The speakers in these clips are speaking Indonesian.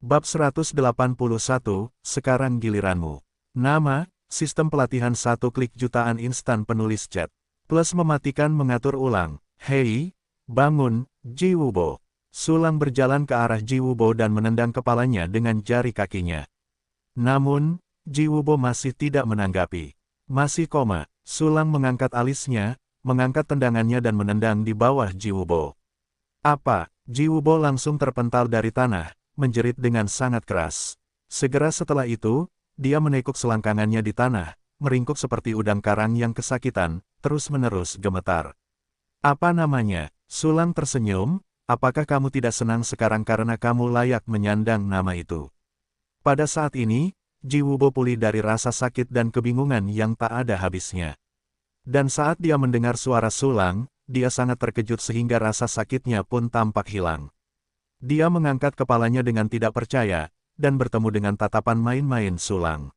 Bab 181, sekarang giliranmu. Nama, sistem pelatihan 1 klik jutaan instan penulis chat. Plus mematikan mengatur ulang. Hei, bangun, Ji Wubo. Sulang berjalan ke arah Ji Wubo dan menendang kepalanya dengan jari kakinya. Namun, Ji Wubo masih tidak menanggapi. Masih koma, Sulang mengangkat alisnya, mengangkat tendangannya dan menendang di bawah Ji Wubo. Apa? Ji Wubo langsung terpental dari tanah, menjerit dengan sangat keras. Segera setelah itu, dia menekuk selangkangannya di tanah, meringkuk seperti udang karang yang kesakitan, terus-menerus gemetar. Apa namanya? Sulang tersenyum, apakah kamu tidak senang sekarang karena kamu layak menyandang nama itu? Pada saat ini, Ji Wubo pulih dari rasa sakit dan kebingungan yang tak ada habisnya. Dan saat dia mendengar suara Sulang, dia sangat terkejut sehingga rasa sakitnya pun tampak hilang. Dia mengangkat kepalanya dengan tidak percaya, dan bertemu dengan tatapan main-main Sulang.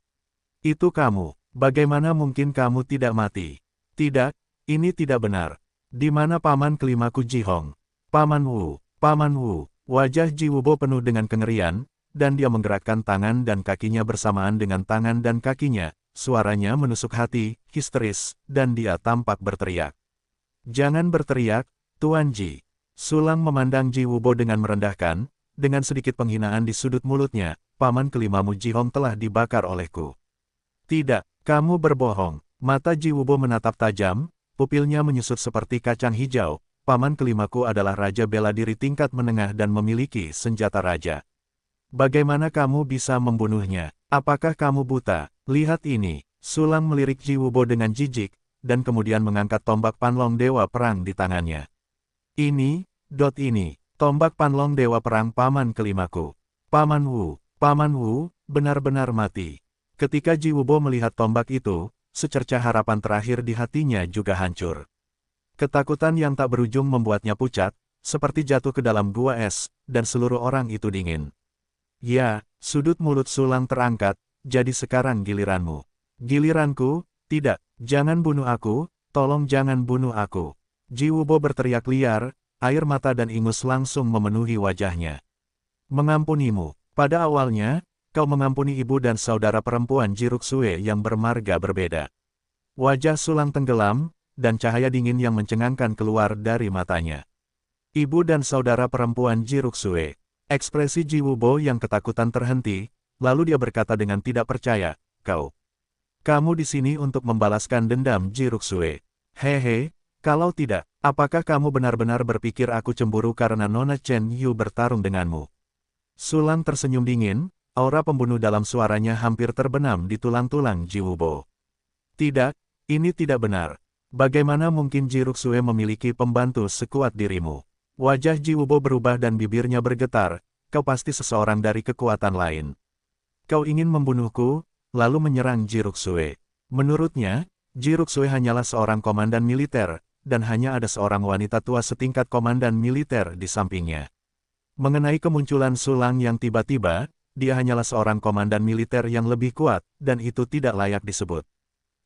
Itu kamu, bagaimana mungkin kamu tidak mati? Tidak, ini tidak benar. Di mana paman kelimaku Ji Hong? Paman Wu, Paman Wu. Wajah Ji Wubo penuh dengan kengerian, dan dia menggerakkan tangan dan kakinya bersamaan dengan tangan dan kakinya. Suaranya menusuk hati, histeris, dan dia tampak berteriak. Jangan berteriak, Tuan Ji. Sulang memandang Ji Wubo dengan merendahkan, dengan sedikit penghinaan di sudut mulutnya, paman kelimamu Ji Hong telah dibakar olehku. Tidak, kamu berbohong. Mata Ji Wubo menatap tajam, pupilnya menyusut seperti kacang hijau. Paman kelimaku adalah raja bela diri tingkat menengah dan memiliki senjata raja. Bagaimana kamu bisa membunuhnya? Apakah kamu buta? Lihat ini. Sulang melirik Ji Wubo dengan jijik, dan kemudian mengangkat tombak Panlong Dewa Perang di tangannya. Ini, tombak Panlong Dewa Perang paman kelimaku. Paman Wu, benar-benar mati. Ketika Ji Wubo melihat tombak itu, secercah harapan terakhir di hatinya juga hancur. Ketakutan yang tak berujung membuatnya pucat, seperti jatuh ke dalam gua es, dan seluruh orang itu dingin. Ya, sudut mulut Sulang terangkat, jadi sekarang giliranmu. Giliranku? Tidak, jangan bunuh aku, tolong jangan bunuh aku. Ji Wubo berteriak liar, air mata dan ingus langsung memenuhi wajahnya. Mengampunimu, pada awalnya, kau mengampuni ibu dan saudara perempuan Ji Ruksue yang bermarga berbeda. Wajah Sulang tenggelam, dan cahaya dingin yang mencengangkan keluar dari matanya. Ibu dan saudara perempuan Ji Ruksue. Ekspresi Ji Wubo yang ketakutan terhenti, lalu dia berkata dengan tidak percaya, Kamu di sini untuk membalaskan dendam Ji Ruksue. Hehe, kalau tidak, apakah kamu benar-benar berpikir aku cemburu karena Nona Chen Yu bertarung denganmu? Sulang tersenyum dingin, aura pembunuh dalam suaranya hampir terbenam di tulang-tulang Ji Wubo. Tidak, ini tidak benar. Bagaimana mungkin Ji Ruksue memiliki pembantu sekuat dirimu? Wajah Ji Wubo berubah dan bibirnya bergetar, kau pasti seseorang dari kekuatan lain. Kau ingin membunuhku, lalu menyerang Ji Ruksue. Menurutnya, Ji Ruksue hanyalah seorang komandan militer, dan hanya ada seorang wanita tua setingkat komandan militer di sampingnya. Mengenai kemunculan Sulang yang tiba-tiba, dia hanyalah seorang komandan militer yang lebih kuat, dan itu tidak layak disebut.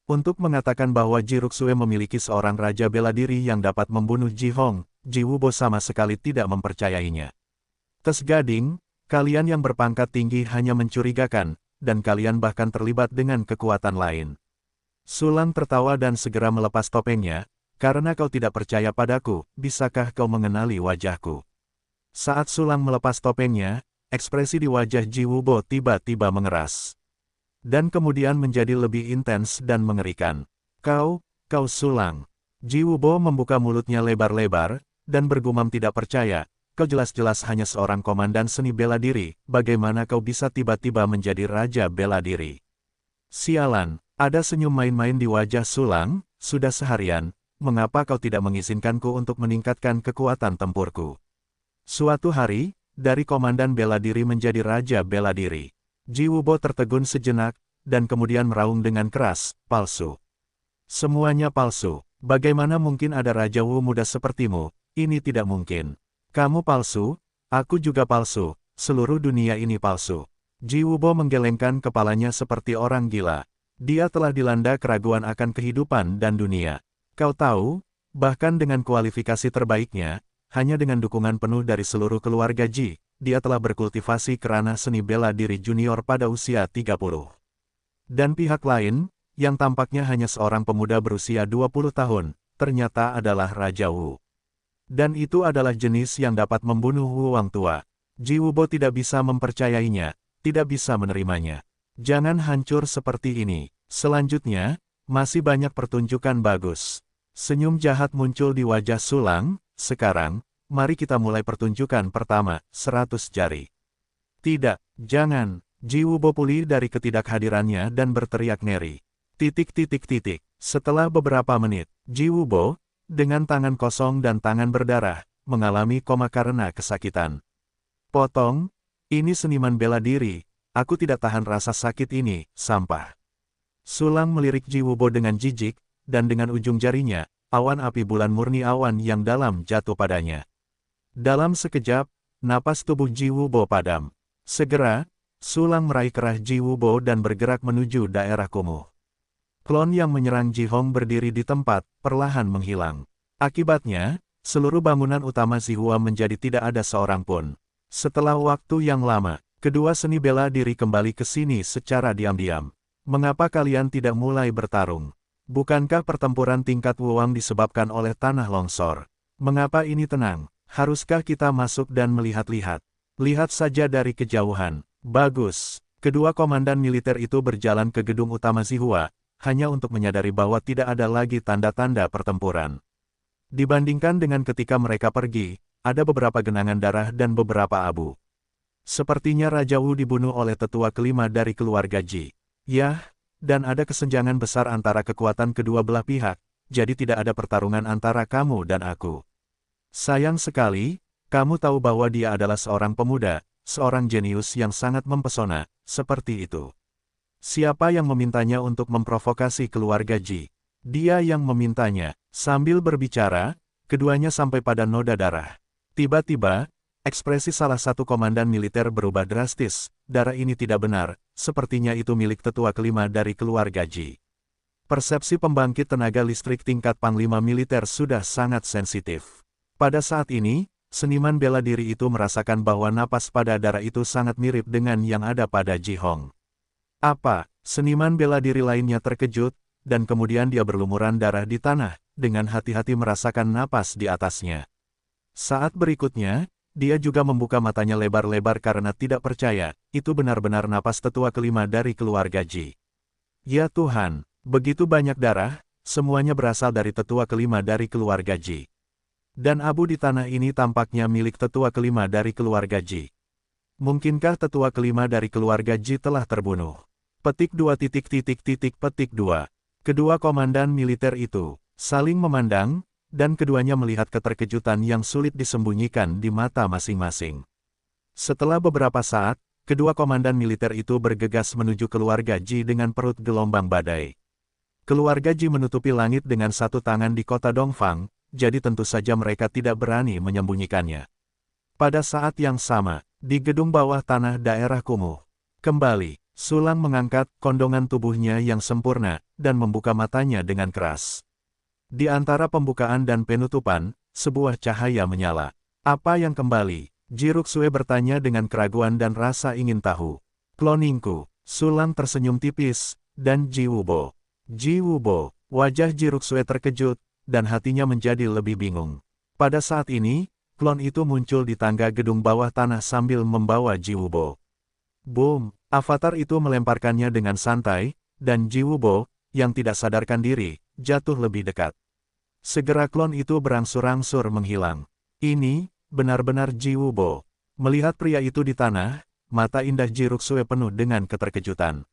Untuk mengatakan bahwa Ji Ruksue memiliki seorang raja bela diri yang dapat membunuh Ji Hong, Ji Wubo sama sekali tidak mempercayainya. Tes Gading, kalian yang berpangkat tinggi hanya mencurigakan, dan kalian bahkan terlibat dengan kekuatan lain. Sulang tertawa dan segera melepas topengnya, karena kau tidak percaya padaku, bisakah kau mengenali wajahku? Saat Sulang melepas topengnya, ekspresi di wajah Ji Wubo tiba-tiba mengeras. Dan kemudian menjadi lebih intens dan mengerikan. Kau Sulang. Ji Wubo membuka mulutnya lebar-lebar, dan bergumam tidak percaya, kau jelas-jelas hanya seorang komandan seni bela diri, bagaimana kau bisa tiba-tiba menjadi raja bela diri? Sialan, ada senyum main-main di wajah Sulang, sudah seharian, mengapa kau tidak mengizinkanku untuk meningkatkan kekuatan tempurku? Suatu hari, dari komandan bela diri menjadi raja bela diri. Ji Wubo tertegun sejenak, dan kemudian meraung dengan keras, palsu. Semuanya palsu, bagaimana mungkin ada Raja Wu muda sepertimu? Ini tidak mungkin. Kamu palsu, aku juga palsu, seluruh dunia ini palsu. Ji Wubo menggelengkan kepalanya seperti orang gila. Dia telah dilanda keraguan akan kehidupan dan dunia. Kau tahu, bahkan dengan kualifikasi terbaiknya, hanya dengan dukungan penuh dari seluruh keluarga Ji, dia telah berkultivasi kerana seni bela diri junior pada usia 30. Dan pihak lain, yang tampaknya hanya seorang pemuda berusia 20 tahun, ternyata adalah Raja Wu. Dan itu adalah jenis yang dapat membunuh Wu Wang tua. Ji Wubo tidak bisa mempercayainya, tidak bisa menerimanya. Jangan hancur seperti ini. Selanjutnya, masih banyak pertunjukan bagus. Senyum jahat muncul di wajah Sulang. Sekarang, mari kita mulai pertunjukan pertama, 100 jari. Tidak, jangan. Ji Wubo pulih dari ketidakhadirannya dan berteriak ngeri. Setelah beberapa menit, Ji Wubo, dengan tangan kosong dan tangan berdarah, mengalami koma karena kesakitan. Potong, ini seniman bela diri, aku tidak tahan rasa sakit ini, sampah. Sulang melirik Ji Wubo dengan jijik, dan dengan ujung jarinya, awan api bulan murni awan yang dalam jatuh padanya. Dalam sekejap, napas tubuh Ji Wubo padam. Segera, Sulang meraih kerah Ji Wubo dan bergerak menuju daerah kumuh. Klon yang menyerang Ji Hong berdiri di tempat, perlahan menghilang. Akibatnya, seluruh bangunan utama Zihua menjadi tidak ada seorang pun. Setelah waktu yang lama, kedua seni bela diri kembali ke sini secara diam-diam. Mengapa kalian tidak mulai bertarung? Bukankah pertempuran tingkat Wuwang disebabkan oleh tanah longsor? Mengapa ini tenang? Haruskah kita masuk dan melihat-lihat? Lihat saja dari kejauhan. Bagus. Kedua komandan militer itu berjalan ke gedung utama Zihua, hanya untuk menyadari bahwa tidak ada lagi tanda-tanda pertempuran. Dibandingkan dengan ketika mereka pergi, ada beberapa genangan darah dan beberapa abu. Sepertinya Raja Wu dibunuh oleh tetua kelima dari keluarga Ji. Yah, dan ada kesenjangan besar antara kekuatan kedua belah pihak, jadi tidak ada pertarungan antara kamu dan aku. Sayang sekali, kamu tahu bahwa dia adalah seorang pemuda, seorang jenius yang sangat mempesona, seperti itu. Siapa yang memintanya untuk memprovokasi keluarga Ji? Dia yang memintanya. Sambil berbicara, keduanya sampai pada noda darah. Tiba-tiba, ekspresi salah satu komandan militer berubah drastis. Darah ini tidak benar, sepertinya itu milik tetua kelima dari keluarga Ji. Persepsi pembangkit tenaga listrik tingkat panglima militer sudah sangat sensitif. Pada saat ini, seniman bela diri itu merasakan bahwa napas pada darah itu sangat mirip dengan yang ada pada Ji Hong. Apa? Seniman bela diri lainnya terkejut, dan kemudian dia berlumuran darah di tanah, dengan hati-hati merasakan napas di atasnya. Saat berikutnya, dia juga membuka matanya lebar-lebar karena tidak percaya, itu benar-benar napas tetua kelima dari keluarga Ji. Ya Tuhan, begitu banyak darah, semuanya berasal dari tetua kelima dari keluarga Ji. Dan abu di tanah ini tampaknya milik tetua kelima dari keluarga Ji. Mungkinkah tetua kelima dari keluarga Ji telah terbunuh? Petik 2. Kedua komandan militer itu saling memandang, dan keduanya melihat keterkejutan yang sulit disembunyikan di mata masing-masing. Setelah beberapa saat, kedua komandan militer itu bergegas menuju keluarga Ji dengan perut gelombang badai. Keluarga Ji menutupi langit dengan satu tangan di kota Dongfang, jadi tentu saja mereka tidak berani menyembunyikannya. Pada saat yang sama, di gedung bawah tanah daerah kumuh, kembali, Sulang mengangkat kondongan tubuhnya yang sempurna, dan membuka matanya dengan keras. Di antara pembukaan dan penutupan, sebuah cahaya menyala. Apa yang kembali? Ji Ruxue bertanya dengan keraguan dan rasa ingin tahu. Kloningku. Sulang tersenyum tipis, dan Ji Wubo. Ji Wubo. Wajah Ji Ruxue terkejut, dan hatinya menjadi lebih bingung. Pada saat ini, klon itu muncul di tangga gedung bawah tanah sambil membawa Ji Wubo. Boom! Avatar itu melemparkannya dengan santai, dan Ji Wubo, yang tidak sadarkan diri, jatuh lebih dekat. Segera klon itu berangsur-angsur menghilang. Ini, benar-benar Ji Wubo. Melihat pria itu di tanah, mata indah Ji Ruxue penuh dengan keterkejutan.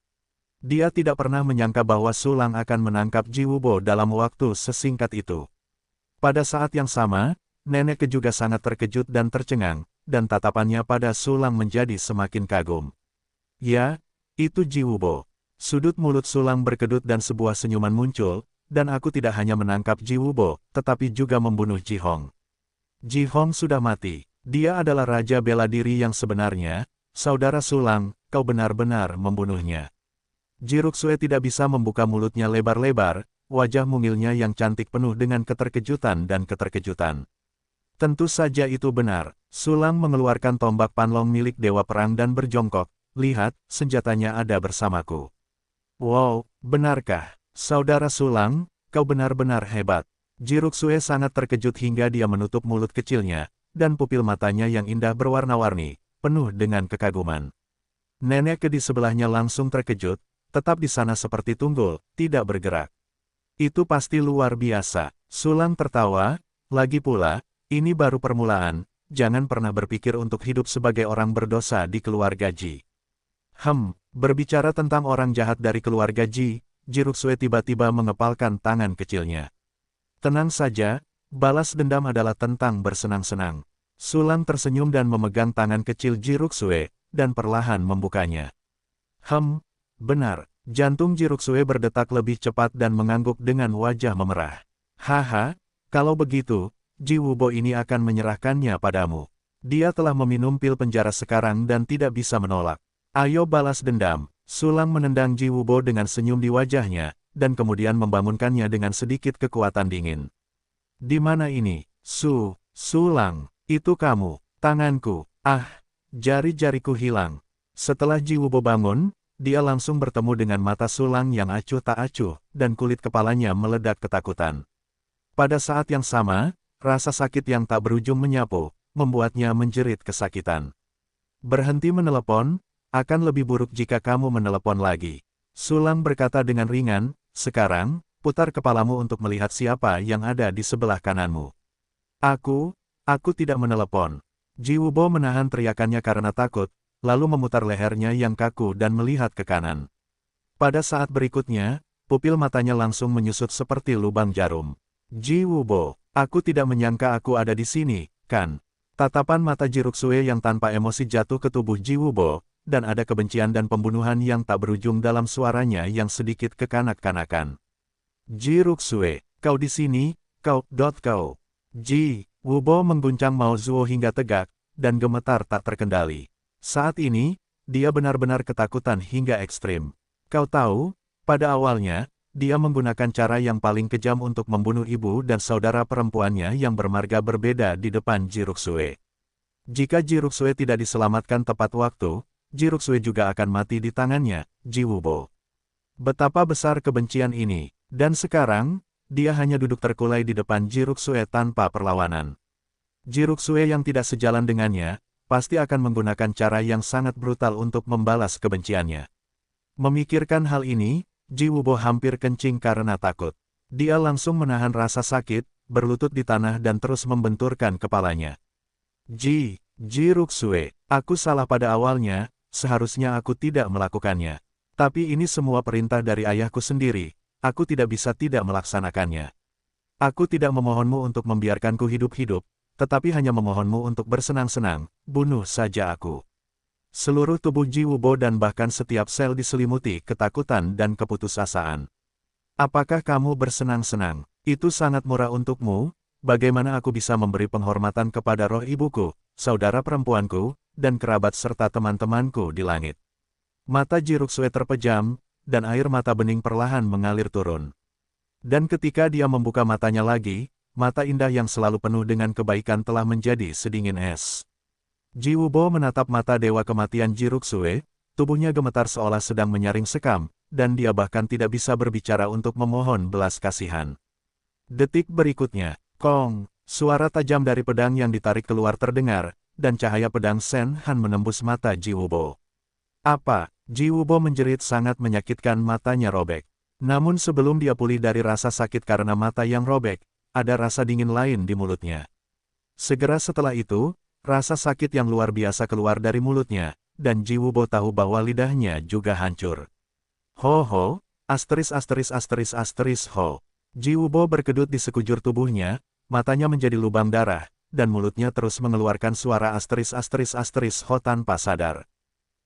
Dia tidak pernah menyangka bahwa Sulang akan menangkap Ji Wubo dalam waktu sesingkat itu. Pada saat yang sama, nenek juga sangat terkejut dan tercengang, dan tatapannya pada Sulang menjadi semakin kagum. Ya, itu Ji Wubo. Sudut mulut Sulang berkedut dan sebuah senyuman muncul, dan aku tidak hanya menangkap Ji Wubo, tetapi juga membunuh Ji Hong. Ji Hong sudah mati. Dia adalah raja bela diri yang sebenarnya. Saudara Sulang, kau benar-benar membunuhnya. Ji Ruxue tidak bisa membuka mulutnya lebar-lebar, wajah mungilnya yang cantik penuh dengan keterkejutan dan keterkejutan. Tentu saja itu benar. Sulang mengeluarkan tombak panlong milik Dewa Perang dan berjongkok. Lihat, senjatanya ada bersamaku. Wow, benarkah? Saudara Sulang, kau benar-benar hebat. Jiruksue sangat terkejut hingga dia menutup mulut kecilnya, dan pupil matanya yang indah berwarna-warni, penuh dengan kekaguman. Nenek di sebelahnya langsung terkejut, tetap di sana seperti tunggul, tidak bergerak. Itu pasti luar biasa. Sulang tertawa, lagi pula, ini baru permulaan, jangan pernah berpikir untuk hidup sebagai orang berdosa di keluarga Ji. Berbicara tentang orang jahat dari keluarga Ji, Jiruksue tiba-tiba mengepalkan tangan kecilnya. Tenang saja, balas dendam adalah tentang bersenang-senang. Sulang tersenyum dan memegang tangan kecil Jiruksue, dan perlahan membukanya. Benar, jantung Jiruksue berdetak lebih cepat dan mengangguk dengan wajah memerah. Haha, kalau begitu, Ji Wubo ini akan menyerahkannya padamu. Dia telah meminum pil penjara sekarang dan tidak bisa menolak. Ayo balas dendam. Sulang menendang Ji Wubo dengan senyum di wajahnya, dan kemudian membangunkannya dengan sedikit kekuatan dingin. Di mana ini? Sulang, itu kamu, tanganku, jari-jariku hilang. Setelah Ji Wubo bangun, dia langsung bertemu dengan mata Sulang yang acuh tak acuh, dan kulit kepalanya meledak ketakutan. Pada saat yang sama, rasa sakit yang tak berujung menyapu, membuatnya menjerit kesakitan. Berhenti menelepon, akan lebih buruk jika kamu menelepon lagi. Sulang berkata dengan ringan, sekarang, putar kepalamu untuk melihat siapa yang ada di sebelah kananmu. Aku tidak menelepon. Ji Wubo menahan teriakannya karena takut, lalu memutar lehernya yang kaku dan melihat ke kanan. Pada saat berikutnya, pupil matanya langsung menyusut seperti lubang jarum. Ji Wubo, aku tidak menyangka aku ada di sini, kan? Tatapan mata Jiruksue yang tanpa emosi jatuh ke tubuh Ji Wubo, dan ada kebencian dan pembunuhan yang tak berujung dalam suaranya yang sedikit kekanak-kanakan. Jiruksue, kau di sini, kau. Ji Wubo mengguncang Mao Zuo hingga tegak, dan gemetar tak terkendali. Saat ini, dia benar-benar ketakutan hingga ekstrim. Kau tahu, pada awalnya, dia menggunakan cara yang paling kejam untuk membunuh ibu dan saudara perempuannya yang bermarga berbeda di depan Jiruksue. Jika Jiruksue tidak diselamatkan tepat waktu, Jiruksue juga akan mati di tangannya, Ji Wubo. Betapa besar kebencian ini, dan sekarang, dia hanya duduk terkulai di depan Jiruksue tanpa perlawanan. Jiruksue yang tidak sejalan dengannya, pasti akan menggunakan cara yang sangat brutal untuk membalas kebenciannya. Memikirkan hal ini, Ji Wubo hampir kencing karena takut. Dia langsung menahan rasa sakit, berlutut di tanah dan terus membenturkan kepalanya. Jiruksue, aku salah pada awalnya, seharusnya aku tidak melakukannya. Tapi ini semua perintah dari ayahku sendiri, aku tidak bisa tidak melaksanakannya. Aku tidak memohonmu untuk membiarkanku hidup-hidup, tetapi hanya memohonmu untuk bersenang-senang, bunuh saja aku. Seluruh tubuh Ji Wubo dan bahkan setiap sel diselimuti ketakutan dan keputusasaan. Apakah kamu bersenang-senang? Itu sangat murah untukmu, bagaimana aku bisa memberi penghormatan kepada roh ibuku, saudara perempuanku, dan kerabat serta teman-temanku di langit. Mata Jiruksue terpejam, dan air mata bening perlahan mengalir turun. Dan ketika dia membuka matanya lagi, mata indah yang selalu penuh dengan kebaikan telah menjadi sedingin es. Ji Wubo menatap mata dewa kematian Jiruksue, tubuhnya gemetar seolah sedang menyaring sekam, dan dia bahkan tidak bisa berbicara untuk memohon belas kasihan. Detik berikutnya, kong, suara tajam dari pedang yang ditarik keluar terdengar, dan cahaya pedang Sen Han menembus mata Ji Wubo. Apa? Ji Wubo menjerit sangat menyakitkan, matanya robek. Namun sebelum dia pulih dari rasa sakit karena mata yang robek, ada rasa dingin lain di mulutnya. Segera setelah itu, rasa sakit yang luar biasa keluar dari mulutnya, dan Ji Wubo tahu bahwa lidahnya juga hancur. Ho, ho. Ji Wubo berkedut di sekujur tubuhnya, matanya menjadi lubang darah, dan mulutnya terus mengeluarkan suara ho tanpa sadar.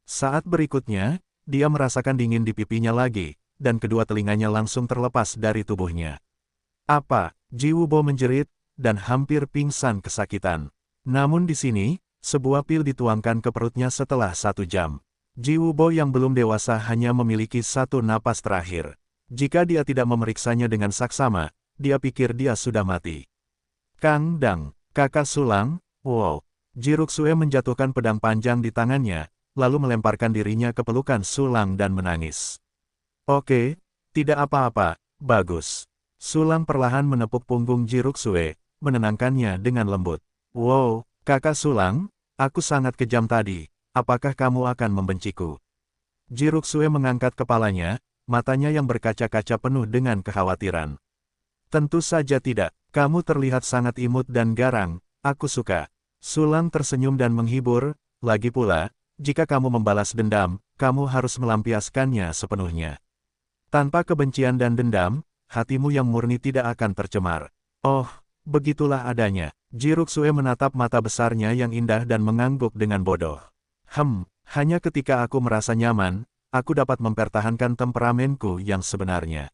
Saat berikutnya, dia merasakan dingin di pipinya lagi, dan kedua telinganya langsung terlepas dari tubuhnya. Apa? Ji Wubo menjerit, dan hampir pingsan kesakitan. Namun di sini, sebuah pil dituangkan ke perutnya setelah 1 jam. Ji Wubo yang belum dewasa hanya memiliki 1 napas terakhir. Jika dia tidak memeriksanya dengan saksama, dia pikir dia sudah mati. Kang Dang, Kakak Sulang, wow. Ji Ruxue menjatuhkan pedang panjang di tangannya, lalu melemparkan dirinya ke pelukan Sulang dan menangis. Oke, tidak apa-apa, bagus. Sulang perlahan menepuk punggung Ji Ruxue, menenangkannya dengan lembut. Wow, kakak Sulang, aku sangat kejam tadi, apakah kamu akan membenciku? Ji Ruxue mengangkat kepalanya, matanya yang berkaca-kaca penuh dengan kekhawatiran. Tentu saja tidak, kamu terlihat sangat imut dan garang, aku suka. Sulang tersenyum dan menghibur, lagi pula, jika kamu membalas dendam, kamu harus melampiaskannya sepenuhnya. Tanpa kebencian dan dendam, hatimu yang murni tidak akan tercemar. Oh, begitulah adanya. Ji Ruxue menatap mata besarnya yang indah dan mengangguk dengan bodoh. Hanya ketika aku merasa nyaman, aku dapat mempertahankan temperamenku yang sebenarnya.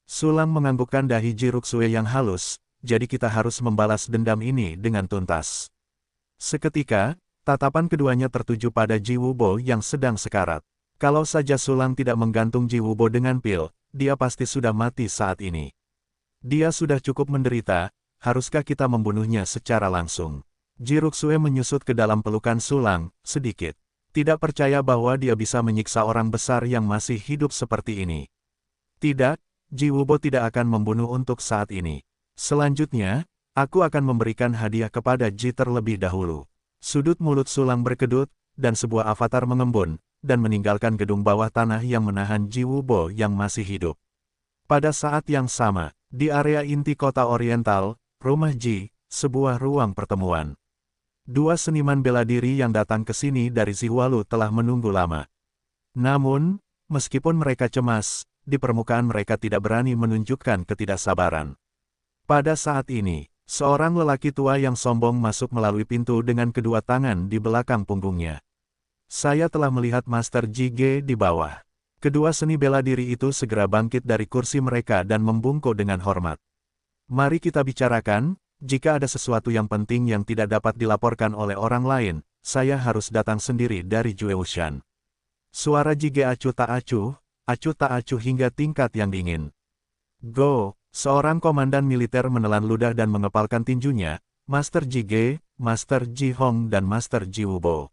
Sulang menganggukkan dahi Ji Ruxue yang halus, jadi kita harus membalas dendam ini dengan tuntas. Seketika, tatapan keduanya tertuju pada Ji Wubo yang sedang sekarat. Kalau saja Sulang tidak menggantung Ji Wubo dengan pil, dia pasti sudah mati saat ini. Dia sudah cukup menderita, haruskah kita membunuhnya secara langsung? Ji Ruxue menyusut ke dalam pelukan Sulang, sedikit. Tidak percaya bahwa dia bisa menyiksa orang besar yang masih hidup seperti ini. Tidak, Ji Wubo tidak akan membunuh untuk saat ini. Selanjutnya, aku akan memberikan hadiah kepada Ji terlebih dahulu. Sudut mulut Sulang berkedut, dan sebuah avatar mengembun, dan meninggalkan gedung bawah tanah yang menahan Ji Wubo yang masih hidup. Pada saat yang sama, di area inti kota Oriental, rumah Ji, sebuah ruang pertemuan. Dua seniman bela diri yang datang ke sini dari Zihualu telah menunggu lama. Namun, meskipun mereka cemas, di permukaan mereka tidak berani menunjukkan ketidaksabaran. Pada saat ini, seorang lelaki tua yang sombong masuk melalui pintu dengan kedua tangan di belakang punggungnya. Saya telah melihat Master Jige di bawah. Kedua seni bela diri itu segera bangkit dari kursi mereka dan membungkuk dengan hormat. Mari kita bicarakan, jika ada sesuatu yang penting yang tidak dapat dilaporkan oleh orang lain, saya harus datang sendiri dari Jueushan. Suara Jige acuh tak acuh hingga tingkat yang dingin. Go! Seorang komandan militer menelan ludah dan mengepalkan tinjunya, Master Jige, Master Ji Hong dan Master Ji Wubo.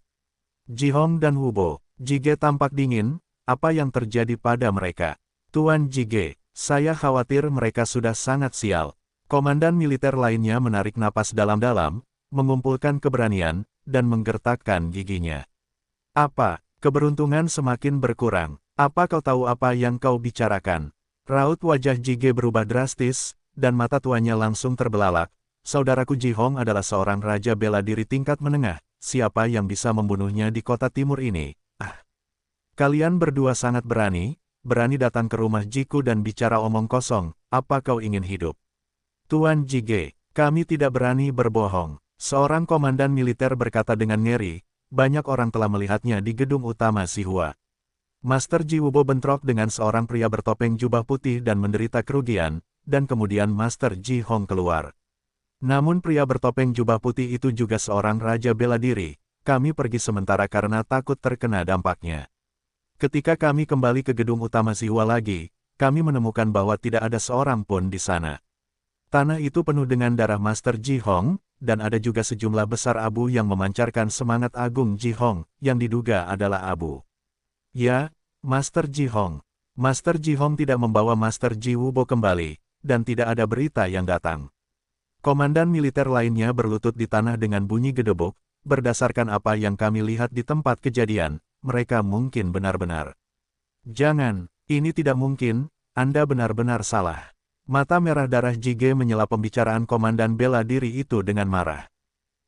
Ji Hong dan Wubo, Jige tampak dingin, apa yang terjadi pada mereka? Tuan Jige, saya khawatir mereka sudah sangat sial. Komandan militer lainnya menarik napas dalam-dalam, mengumpulkan keberanian, dan menggertakkan giginya. Apa? Keberuntungan semakin berkurang. Apa kau tahu apa yang kau bicarakan? Raut wajah Jige berubah drastis, dan mata tuanya langsung terbelalak. Saudaraku Ji Hong adalah seorang raja bela diri tingkat menengah, siapa yang bisa membunuhnya di kota timur ini? Kalian berdua sangat berani datang ke rumah Jiku dan bicara omong kosong, apa kau ingin hidup? Tuan Jige, kami tidak berani berbohong. Seorang komandan militer berkata dengan ngeri, banyak orang telah melihatnya di gedung utama Sihua. Master Ji Wubo bentrok dengan seorang pria bertopeng jubah putih dan menderita kerugian, dan kemudian Master Ji Hong keluar. Namun pria bertopeng jubah putih itu juga seorang raja bela diri, kami pergi sementara karena takut terkena dampaknya. Ketika kami kembali ke gedung utama Sihua lagi, kami menemukan bahwa tidak ada seorang pun di sana. Tanah itu penuh dengan darah Master Ji Hong, dan ada juga sejumlah besar abu yang memancarkan semangat agung Ji Hong, yang diduga adalah abu. Ya, Master Ji Hong. Master Ji Hong tidak membawa Master Ji Wubo kembali, dan tidak ada berita yang datang. Komandan militer lainnya berlutut di tanah dengan bunyi gedebuk, berdasarkan apa yang kami lihat di tempat kejadian, mereka mungkin benar-benar. Jangan, ini tidak mungkin, Anda benar-benar salah. Mata merah darah Jige menyela pembicaraan komandan bela diri itu dengan marah.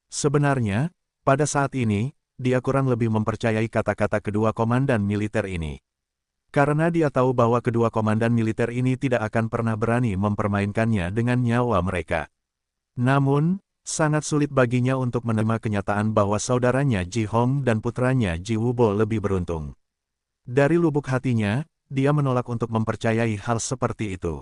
Sebenarnya, pada saat ini, dia kurang lebih mempercayai kata-kata kedua komandan militer ini. Karena dia tahu bahwa kedua komandan militer ini tidak akan pernah berani mempermainkannya dengan nyawa mereka. Namun, sangat sulit baginya untuk menerima kenyataan bahwa saudaranya Ji Hong dan putranya Ji Wubo lebih beruntung. Dari lubuk hatinya, dia menolak untuk mempercayai hal seperti itu.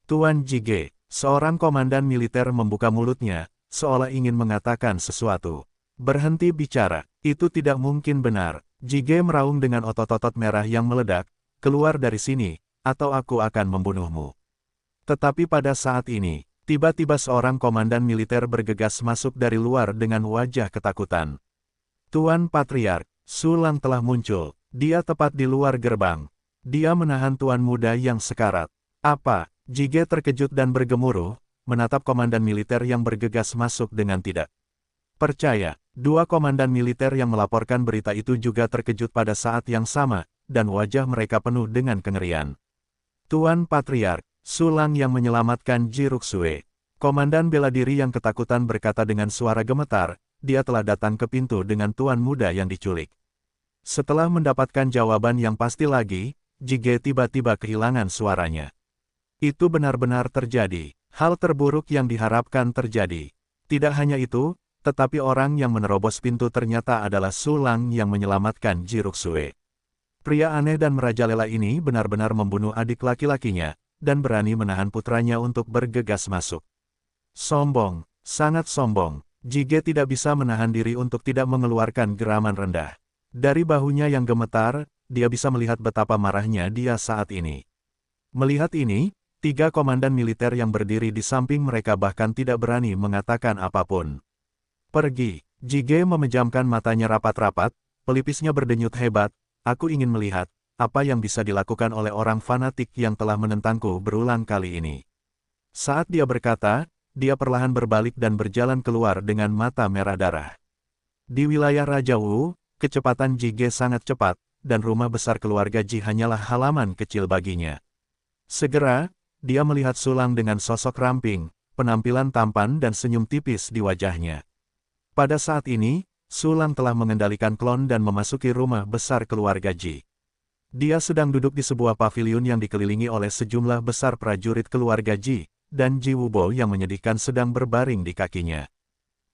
Tuan Jige, seorang komandan militer membuka mulutnya, seolah ingin mengatakan sesuatu. Berhenti bicara, itu tidak mungkin benar. Jige meraung dengan otot-otot merah yang meledak, keluar dari sini, atau aku akan membunuhmu. Tetapi pada saat ini, Tiba-tiba seorang komandan militer bergegas masuk dari luar dengan wajah ketakutan. Tuan Patriark, Su Lang telah muncul. Dia tepat di luar gerbang. Dia menahan tuan muda yang sekarat. Apa? Jige terkejut dan bergemuruh, menatap komandan militer yang bergegas masuk dengan tidak percaya. Dua komandan militer yang melaporkan berita itu juga terkejut pada saat yang sama, dan wajah mereka penuh dengan kengerian. Tuan Patriark, Su Lang yang menyelamatkan Ji Ruxue. Komandan bela diri yang ketakutan berkata dengan suara gemetar, dia telah datang ke pintu dengan tuan muda yang diculik. Setelah mendapatkan jawaban yang pasti lagi, Jige tiba-tiba kehilangan suaranya. Itu benar-benar terjadi. Hal terburuk yang diharapkan terjadi. Tidak hanya itu, tetapi orang yang menerobos pintu ternyata adalah Su Lang yang menyelamatkan Ji Ruxue. Pria aneh dan merajalela ini benar-benar membunuh adik laki-lakinya, dan berani menahan putranya untuk bergegas masuk. Sombong, sangat sombong. Jige tidak bisa menahan diri untuk tidak mengeluarkan geraman rendah. Dari bahunya yang gemetar, dia bisa melihat betapa marahnya dia saat ini. Melihat ini, tiga komandan militer yang berdiri di samping mereka bahkan tidak berani mengatakan apapun. Pergi. Jige memejamkan matanya rapat-rapat, pelipisnya berdenyut hebat. Aku ingin melihat apa yang bisa dilakukan oleh orang fanatik yang telah menentangku berulang kali ini. Saat dia berkata, dia perlahan berbalik dan berjalan keluar dengan mata merah darah. Di wilayah Raja Wu, kecepatan Jige sangat cepat, dan rumah besar keluarga Ji hanyalah halaman kecil baginya. Segera, dia melihat Su Lang dengan sosok ramping, penampilan tampan dan senyum tipis di wajahnya. Pada saat ini, Su Lang telah mengendalikan klon dan memasuki rumah besar keluarga Ji. Dia sedang duduk di sebuah paviliun yang dikelilingi oleh sejumlah besar prajurit keluarga Ji, dan Ji Wubo yang menyedihkan sedang berbaring di kakinya.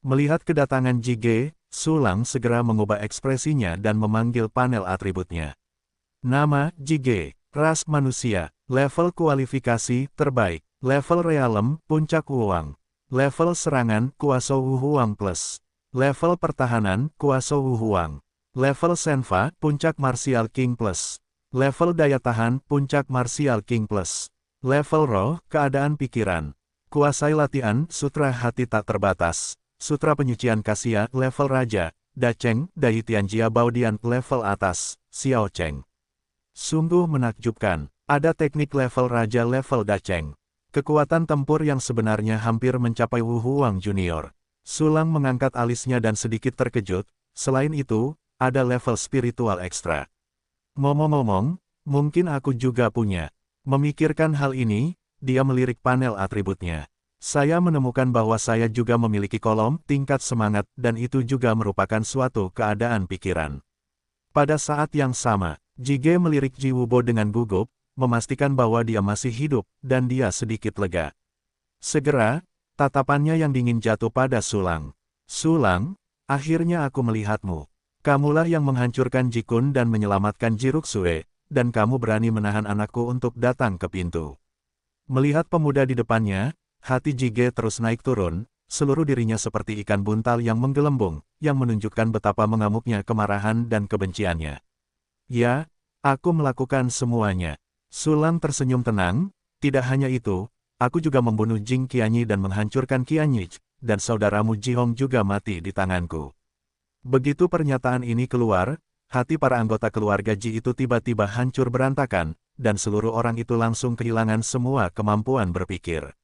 Melihat kedatangan Jige, Su Lang segera mengubah ekspresinya dan memanggil panel atributnya. Nama, Jige, ras manusia, level kualifikasi, terbaik, level realem, puncak Wuhuang, level serangan, kuasa Wuhuang plus. Level pertahanan, kuasa Wuhuang. Level senfa, puncak Martial King plus. Level daya tahan, puncak Martial King plus. Level roh, keadaan pikiran. Kuasai latihan, sutra hati tak terbatas. Sutra penyucian kasia, level raja. Dacheng, Dai Tianjia Baudian, level atas. Xiao Cheng. Sungguh menakjubkan. Ada teknik level raja level Dacheng. Kekuatan tempur yang sebenarnya hampir mencapai Wuhuang Junior. Su Lang mengangkat alisnya dan sedikit terkejut, selain itu, ada level spiritual ekstra. Ngomong-ngomong, mungkin aku juga punya. Memikirkan hal ini, dia melirik panel atributnya. Saya menemukan bahwa saya juga memiliki kolom tingkat semangat dan itu juga merupakan suatu keadaan pikiran. Pada saat yang sama, Jige melirik Ji Wubo dengan gugup, memastikan bahwa dia masih hidup, dan dia sedikit lega. Segera, tatapannya yang dingin jatuh pada Su Lang. Su Lang, akhirnya aku melihatmu. Kamulah yang menghancurkan Ji Kun dan menyelamatkan Ji Ruxue, dan kamu berani menahan anakku untuk datang ke pintu. Melihat pemuda di depannya, hati Jige terus naik turun, seluruh dirinya seperti ikan buntal yang menggelembung, yang menunjukkan betapa mengamuknya kemarahan dan kebenciannya. Ya, aku melakukan semuanya. Su Lang tersenyum tenang, tidak hanya itu, aku juga membunuh Jing Qianyi dan menghancurkan Qianyi, dan saudaramu Ji Hong juga mati di tanganku. Begitu pernyataan ini keluar, hati para anggota keluarga Ji itu tiba-tiba hancur berantakan, dan seluruh orang itu langsung kehilangan semua kemampuan berpikir.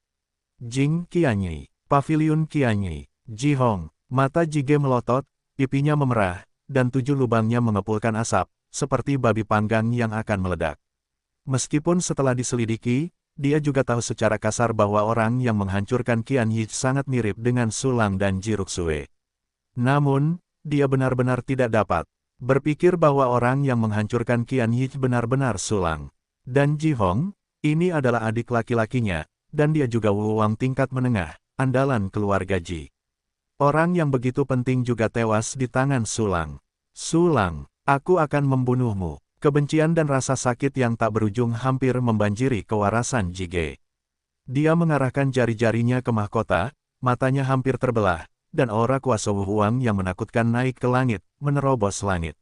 Jing Qianyi, Paviliun Qianyi, Ji Hong, mata Jige melotot, pipinya memerah, dan 7 lubangnya mengepulkan asap, seperti babi panggang yang akan meledak. Meskipun setelah diselidiki, dia juga tahu secara kasar bahwa orang yang menghancurkan Qianyi sangat mirip dengan Su Lang dan Ji Ruxue. Namun, dia benar-benar tidak dapat berpikir bahwa orang yang menghancurkan Qianyi benar-benar Su Lang. Dan Ji Hong, ini adalah adik laki-lakinya, dan dia juga Wuhuang tingkat menengah, andalan keluarga Ji. Orang yang begitu penting juga tewas di tangan Su Lang. Su Lang, aku akan membunuhmu. Kebencian dan rasa sakit yang tak berujung hampir membanjiri kewarasan Jige. Dia mengarahkan jari-jarinya ke mahkota, matanya hampir terbelah, dan aura kuasa Wuhuang yang menakutkan naik ke langit, menerobos langit.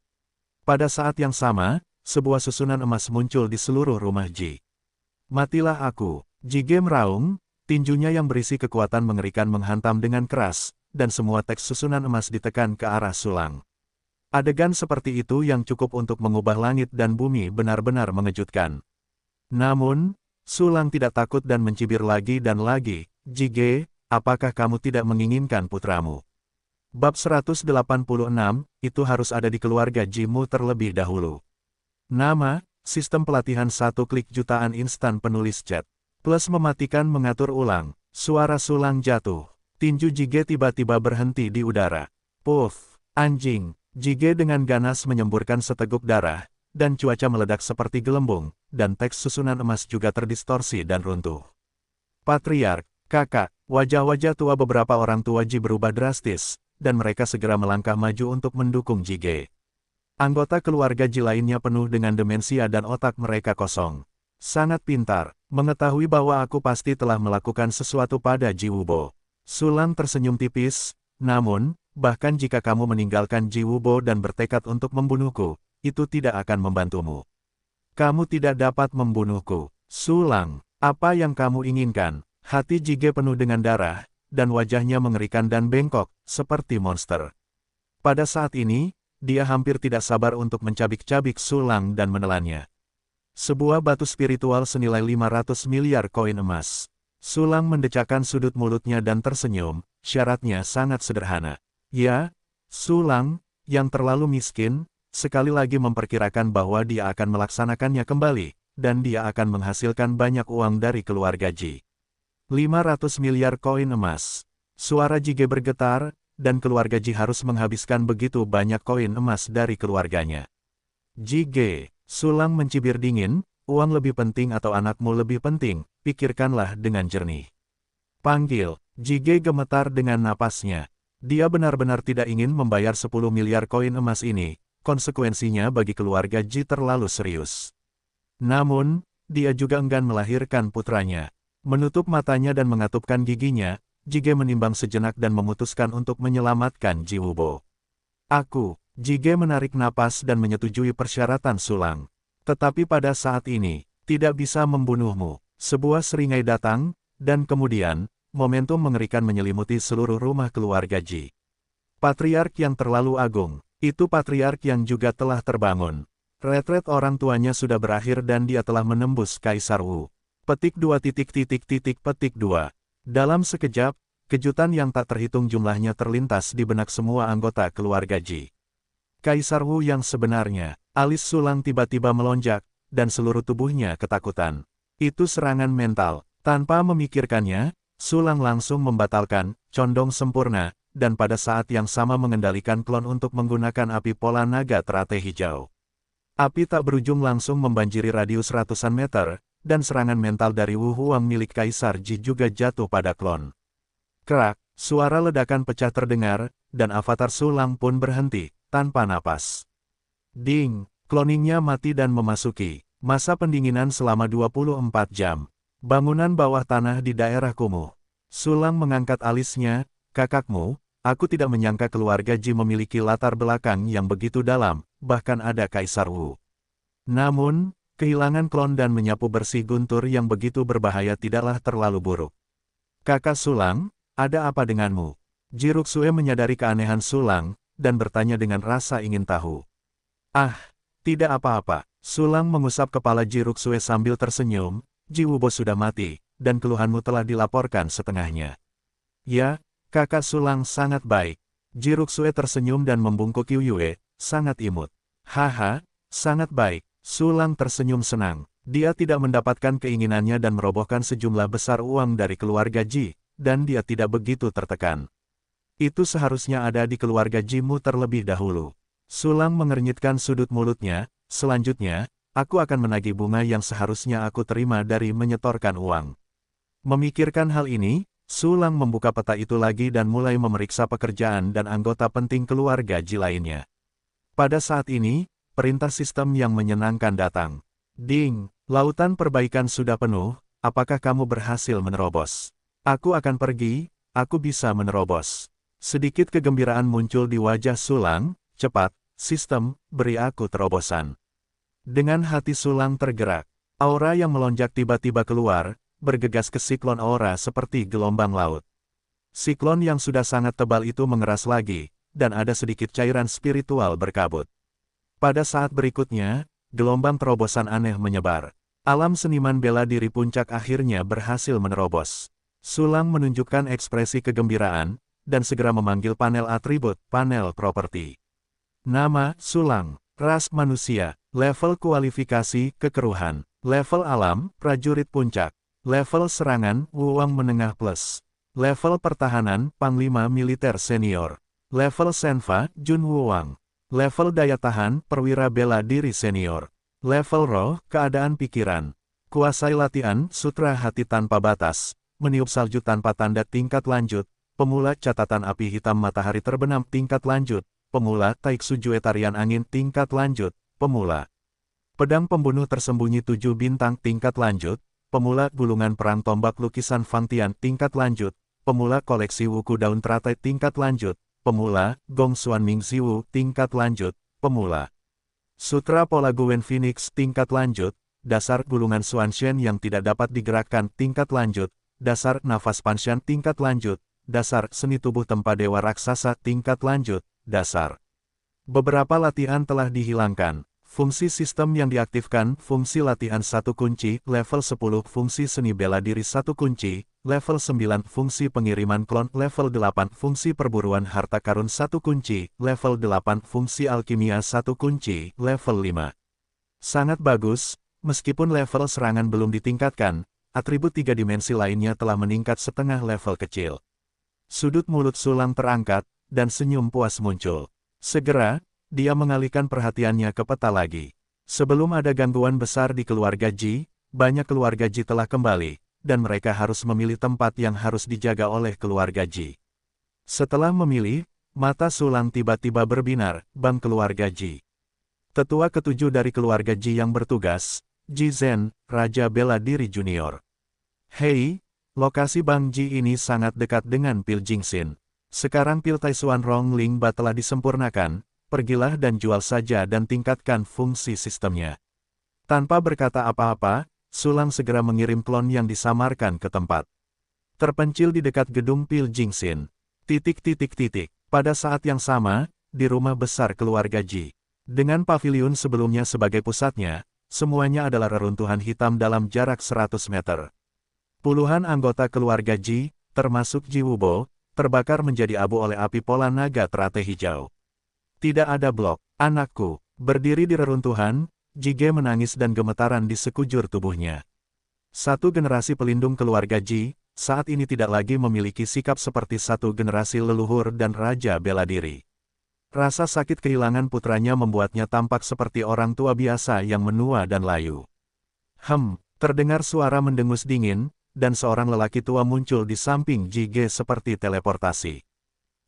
Pada saat yang sama, sebuah susunan emas muncul di seluruh rumah Ji. Matilah aku, Jige meraung, Tinjunya yang berisi kekuatan mengerikan menghantam dengan keras, dan semua teks susunan emas ditekan ke arah Sulang. Adegan seperti itu yang cukup untuk mengubah langit dan bumi benar-benar mengejutkan. Namun, Sulang tidak takut dan mencibir lagi dan lagi, "Jige, apakah kamu tidak menginginkan putramu?" Bab 186, itu harus ada di keluarga Jimu terlebih dahulu. Nama, sistem pelatihan 1 klik jutaan instan penulis chat. Plus mematikan mengatur ulang, suara Sulang jatuh. Tinju Jige tiba-tiba berhenti di udara. Puff, anjing, Jige dengan ganas menyemburkan seteguk darah, dan cuaca meledak seperti gelembung, dan teks susunan emas juga terdistorsi dan runtuh. Patriark, kakak, wajah-wajah tua beberapa orang tua Ji berubah drastis, dan mereka segera melangkah maju untuk mendukung Jige. Anggota keluarga Ji lainnya penuh dengan demensia dan otak mereka kosong. Sangat pintar, mengetahui bahwa aku pasti telah melakukan sesuatu pada Ji Wubo. Sulang tersenyum tipis, namun, bahkan jika kamu meninggalkan Ji Wubo dan bertekad untuk membunuhku, itu tidak akan membantumu. Kamu tidak dapat membunuhku. Sulang, apa yang kamu inginkan? Hati Jige penuh dengan darah, dan wajahnya mengerikan dan bengkok, seperti monster. Pada saat ini, dia hampir tidak sabar untuk mencabik-cabik Sulang dan menelannya. Sebuah batu spiritual senilai 500 miliar koin emas. Sulang mendecakkan sudut mulutnya dan tersenyum, syaratnya sangat sederhana. Ya, Sulang, yang terlalu miskin, sekali lagi memperkirakan bahwa dia akan melaksanakannya kembali, dan dia akan menghasilkan banyak uang dari keluarga Ji. 500 miliar koin emas. Suara Jige bergetar, dan keluarga Ji harus menghabiskan begitu banyak koin emas dari keluarganya. Jige, Sulang mencibir dingin, uang lebih penting atau anakmu lebih penting, pikirkanlah dengan jernih. Panggil, Jige gemetar dengan napasnya. Dia benar-benar tidak ingin membayar 10 miliar koin emas ini, konsekuensinya bagi keluarga Ji terlalu serius. Namun, dia juga enggan melahirkan putranya. Menutup matanya dan mengatupkan giginya, Jige menimbang sejenak dan memutuskan untuk menyelamatkan Ji Wubo. Jige menarik napas dan menyetujui persyaratan Sulang. Tetapi pada saat ini, tidak bisa membunuhmu. Sebuah seringai datang, dan kemudian, momentum mengerikan menyelimuti seluruh rumah keluarga Ji. Patriark yang terlalu agung, itu patriark yang juga telah terbangun. Retret orang tuanya sudah berakhir dan dia telah menembus Kaisar Wu. Petik 2 petik 2. Dalam sekejap, kejutan yang tak terhitung jumlahnya terlintas di benak semua anggota keluarga Ji. Kaisar Wu yang sebenarnya, alis Sulang tiba-tiba melonjak, dan seluruh tubuhnya ketakutan. Itu serangan mental. Tanpa memikirkannya, Sulang langsung membatalkan, condong sempurna, dan pada saat yang sama mengendalikan klon untuk menggunakan api pola naga teratai hijau. Api tak berujung langsung membanjiri radius ratusan meter, dan serangan mental dari Wu Huang milik Kaisar Ji juga jatuh pada klon. Krak, suara ledakan pecah terdengar, dan avatar Sulang pun berhenti, tanpa napas. Ding, kloningnya mati dan memasuki masa pendinginan selama 24 jam. Bangunan bawah tanah di daerah kumuh. Sulang mengangkat alisnya, kakakmu, aku tidak menyangka keluarga Ji memiliki latar belakang yang begitu dalam, bahkan ada Kaisar Wu. Namun, kehilangan klon dan menyapu bersih guntur yang begitu berbahaya tidaklah terlalu buruk. Kakak Sulang, ada apa denganmu? Ji Ruxue menyadari keanehan Sulang, dan bertanya dengan rasa ingin tahu. Ah, tidak apa-apa. Sulang mengusap kepala Ji Ruxue sambil tersenyum, Ji Wubo sudah mati, dan keluhanmu telah dilaporkan setengahnya. Ya, kakak Sulang sangat baik. Ji Ruxue tersenyum dan membungkuk Yue, sangat imut. Haha, sangat baik. Sulang tersenyum senang. Dia tidak mendapatkan keinginannya dan merobohkan sejumlah besar uang dari keluarga Ji, dan dia tidak begitu tertekan. Itu seharusnya ada di keluarga Jimu terlebih dahulu. Sulang mengernyitkan sudut mulutnya, selanjutnya, aku akan menagih bunga yang seharusnya aku terima dari menyetorkan uang. Memikirkan hal ini, Sulang membuka peta itu lagi dan mulai memeriksa pekerjaan dan anggota penting keluarga Ji lainnya. Pada saat ini, perintah sistem yang menyenangkan datang. Ding, lautan perbaikan sudah penuh, apakah kamu berhasil menerobos? Aku akan pergi, aku bisa menerobos. Sedikit kegembiraan muncul di wajah Sulang, cepat, sistem, beri aku terobosan. Dengan hati Sulang tergerak, aura yang melonjak tiba-tiba keluar, bergegas ke siklon aura seperti gelombang laut. Siklon yang sudah sangat tebal itu mengeras lagi, dan ada sedikit cairan spiritual berkabut. Pada saat berikutnya, gelombang terobosan aneh menyebar. Alam seniman bela diri puncak akhirnya berhasil menerobos. Sulang menunjukkan ekspresi kegembiraan, dan segera memanggil panel atribut, panel properti. Nama, Sulang. Ras manusia. Level kualifikasi, kekeruhan. Level alam, prajurit puncak. Level serangan, Wuwang menengah plus. Level pertahanan, Panglima militer senior. Level senva, Jun Wuwang. Level daya tahan, perwira bela diri senior. Level roh, keadaan pikiran. Kuasai latihan, sutra hati tanpa batas. Meniup salju tanpa tanda tingkat lanjut. Pemula catatan api hitam matahari terbenam tingkat lanjut. Pemula Taiksuju tarian angin tingkat lanjut. Pemula pedang pembunuh tersembunyi 7 bintang tingkat lanjut. Pemula gulungan perang tombak lukisan Fangtian tingkat lanjut. Pemula koleksi wuku daun teratai tingkat lanjut. Pemula Gong Xuan Ming Ziwu tingkat lanjut. Pemula Sutra Pola Gwen Phoenix tingkat lanjut. Dasar gulungan Xuanshen yang tidak dapat digerakkan tingkat lanjut. Dasar nafas Panshan tingkat lanjut. Dasar seni tubuh tempa dewa raksasa tingkat lanjut. Dasar. Beberapa latihan telah dihilangkan. Fungsi sistem yang diaktifkan, fungsi latihan 1 kunci, level 10, fungsi seni bela diri 1 kunci, level 9, fungsi pengiriman klon, level 8, fungsi perburuan harta karun 1 kunci, level 8, fungsi alkimia 1 kunci, level 5. Sangat bagus, meskipun level serangan belum ditingkatkan, atribut 3 dimensi lainnya telah meningkat setengah level kecil. Sudut mulut Sulang terangkat, dan senyum puas muncul. Segera, dia mengalihkan perhatiannya ke peta lagi. Sebelum ada gangguan besar di keluarga Ji, banyak keluarga Ji telah kembali, dan mereka harus memilih tempat yang harus dijaga oleh keluarga Ji. Setelah memilih, mata Sulang tiba-tiba berbinar, Bang keluarga Ji. Tetua ketujuh dari keluarga Ji yang bertugas, Ji Zhen, Raja Bela Diri Junior. Hei, lokasi Bang Ji ini sangat dekat dengan Pil Jingxin. Sekarang Pil Taisuan Rong Ling Ba telah disempurnakan, pergilah dan jual saja dan tingkatkan fungsi sistemnya. Tanpa berkata apa-apa, Sulang segera mengirim klon yang disamarkan ke tempat terpencil di dekat gedung Pil Jingxin. Pada saat yang sama, di rumah besar keluarga Ji. Dengan pavilion sebelumnya sebagai pusatnya, semuanya adalah reruntuhan hitam dalam jarak 100 meter. Puluhan anggota keluarga Ji, termasuk Ji Wubo, terbakar menjadi abu oleh api pola naga teratai hijau. Tidak ada blok, anakku. Berdiri di reruntuhan, Jige menangis dan gemetaran di sekujur tubuhnya. Satu generasi pelindung keluarga Ji, saat ini tidak lagi memiliki sikap seperti satu generasi leluhur dan raja bela diri. Rasa sakit kehilangan putranya membuatnya tampak seperti orang tua biasa yang menua dan layu. Terdengar suara mendengus dingin, dan seorang lelaki tua muncul di samping Jige seperti teleportasi.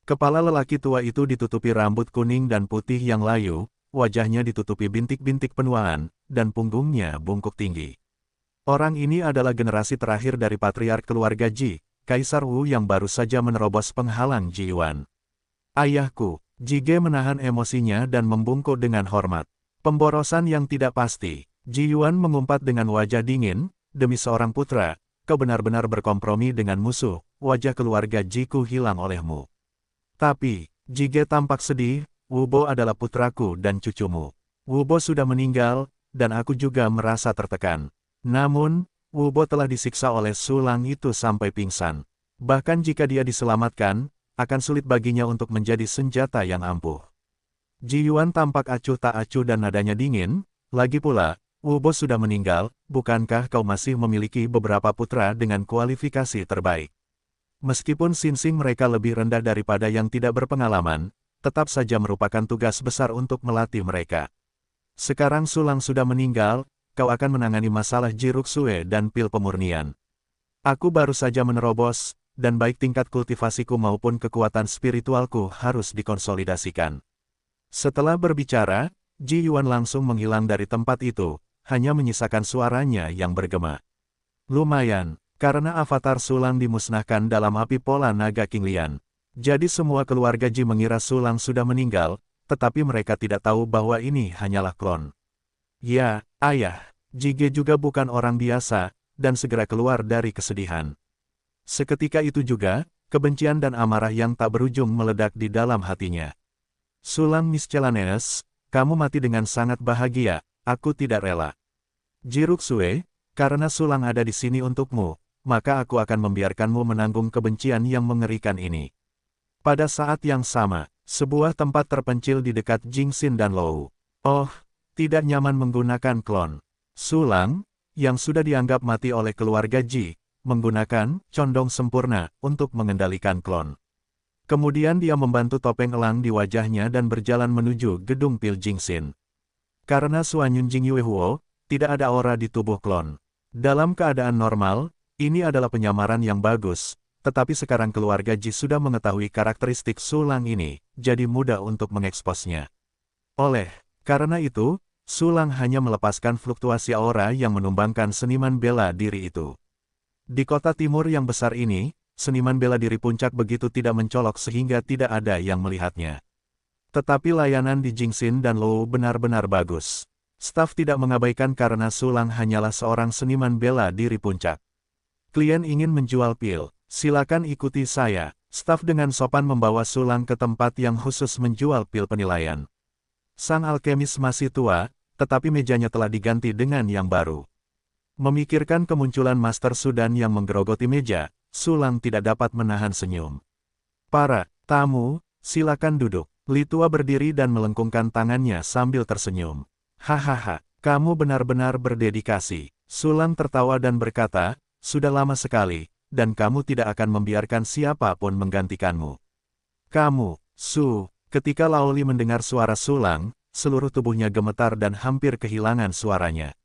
Kepala lelaki tua itu ditutupi rambut kuning dan putih yang layu, wajahnya ditutupi bintik-bintik penuaan, dan punggungnya bungkuk tinggi. Orang ini adalah generasi terakhir dari patriark keluarga Ji, Kaisar Wu yang baru saja menerobos penghalang Ji Yuan. Ayahku, Jige menahan emosinya dan membungkuk dengan hormat. Pemborosan yang tidak pasti. Ji Yuan mengumpat dengan wajah dingin, demi seorang putra, kau benar-benar berkompromi dengan musuh, wajah keluarga Jiku hilang olehmu. Tapi, Jige tampak sedih, Wubo adalah putraku dan cucumu. Wubo sudah meninggal, dan aku juga merasa tertekan. Namun, Wubo telah disiksa oleh Sulang itu sampai pingsan. Bahkan jika dia diselamatkan, akan sulit baginya untuk menjadi senjata yang ampuh. Ji Yuan tampak acuh tak acuh dan nadanya dingin, lagi pula, Wubo sudah meninggal, bukankah kau masih memiliki beberapa putra dengan kualifikasi terbaik? Meskipun sinsing mereka lebih rendah daripada yang tidak berpengalaman, tetap saja merupakan tugas besar untuk melatih mereka. Sekarang Sulang sudah meninggal, kau akan menangani masalah Jiruksue dan pil pemurnian. Aku baru saja menerobos, dan baik tingkat kultivasiku maupun kekuatan spiritualku harus dikonsolidasikan. Setelah berbicara, Ji Yuan langsung menghilang dari tempat itu, hanya menyisakan suaranya yang bergema. Lumayan, karena avatar Sulang dimusnahkan dalam api pola naga King Lian. Jadi semua keluarga Ji mengira Sulang sudah meninggal, tetapi mereka tidak tahu bahwa ini hanyalah klon. Ya, ayah, Jige juga bukan orang biasa, dan segera keluar dari kesedihan. Seketika itu juga, kebencian dan amarah yang tak berujung meledak di dalam hatinya. Sulang Miscellaneous, kamu mati dengan sangat bahagia, aku tidak rela. Jiruksue, karena Sulang ada di sini untukmu, maka aku akan membiarkanmu menanggung kebencian yang mengerikan ini. Pada saat yang sama, sebuah tempat terpencil di dekat Jingxin dan Lou. Oh, tidak nyaman menggunakan klon. Sulang, yang sudah dianggap mati oleh keluarga Ji, menggunakan condong sempurna untuk mengendalikan klon. Kemudian dia membantu topeng elang di wajahnya dan berjalan menuju gedung Pil Jingxin. Karena Suanyun Jing Yuehuo, tidak ada aura di tubuh klon. Dalam keadaan normal, ini adalah penyamaran yang bagus, tetapi sekarang keluarga Ji sudah mengetahui karakteristik Sulang ini, jadi mudah untuk mengeksposnya. Karena itu, Sulang hanya melepaskan fluktuasi aura yang menumbangkan seniman bela diri itu. Di kota timur yang besar ini, seniman bela diri puncak begitu tidak mencolok sehingga tidak ada yang melihatnya. Tetapi layanan di Jingxin dan Lou benar-benar bagus. Staf tidak mengabaikan karena Sulang hanyalah seorang seniman bela diri puncak. Klien ingin menjual pil, silakan ikuti saya. Staf dengan sopan membawa Sulang ke tempat yang khusus menjual pil penilaian. Sang alkemis masih tua, tetapi mejanya telah diganti dengan yang baru. Memikirkan kemunculan Master Sudan yang menggerogoti meja, Sulang tidak dapat menahan senyum. Para tamu, silakan duduk. Li Tua berdiri dan melengkungkan tangannya sambil tersenyum. Hahaha, kamu benar-benar berdedikasi. Sulang tertawa dan berkata, sudah lama sekali, dan kamu tidak akan membiarkan siapapun menggantikanmu. Kamu, Su, ketika Laoli mendengar suara Sulang, seluruh tubuhnya gemetar dan hampir kehilangan suaranya.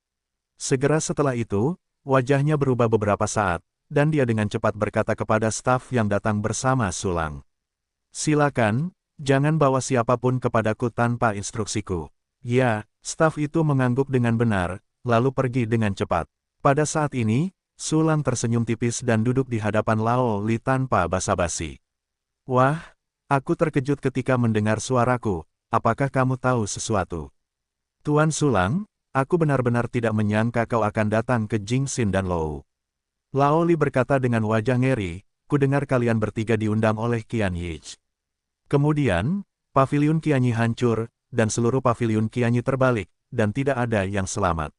Segera setelah itu, wajahnya berubah beberapa saat, dan dia dengan cepat berkata kepada staf yang datang bersama Sulang. Silakan, jangan bawa siapapun kepadaku tanpa instruksiku. Ya, staf itu mengangguk dengan benar, lalu pergi dengan cepat. Pada saat ini, Sulang tersenyum tipis dan duduk di hadapan Lao Li tanpa basa-basi. Wah, aku terkejut ketika mendengar suaraku, apakah kamu tahu sesuatu? Tuan Sulang, aku benar-benar tidak menyangka kau akan datang ke Jingxin dan Lou. Lao Li berkata dengan wajah ngeri, kudengar kalian bertiga diundang oleh Qian Yi. Kemudian, paviliun Qian Yi hancur, dan seluruh paviliun Qian Yi terbalik, dan tidak ada yang selamat.